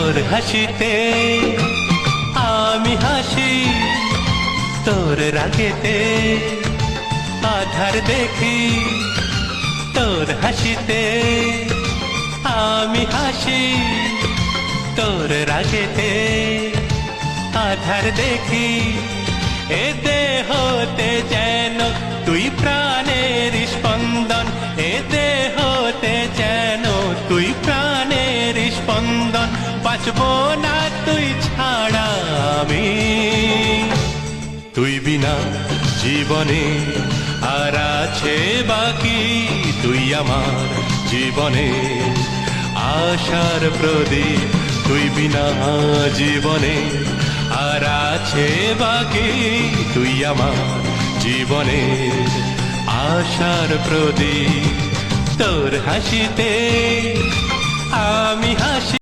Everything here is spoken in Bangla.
তোর হাসিতে আমি হাসি, তোর রাগেতে আধার দেখি। তোর হাসিতে আমি হাসি, তোর রাগেতে আধার দেখি। এ দেহতে যেন তুই প্রাণের স্পন্দন, এ দেহতে যেন তুই প্রাণের স্পন্দন। বাঁচব না তুই ছাড়া আমি, তুই বিনা জীবনে আর আছে বাকি। তুই আমার জীবনে আশার প্রদীপ, তুই বিনা জীবনে আর আছে বাকি। তুই আমার জীবনে আশার প্রদীপ, তোর হাসিতে আমি হাসি।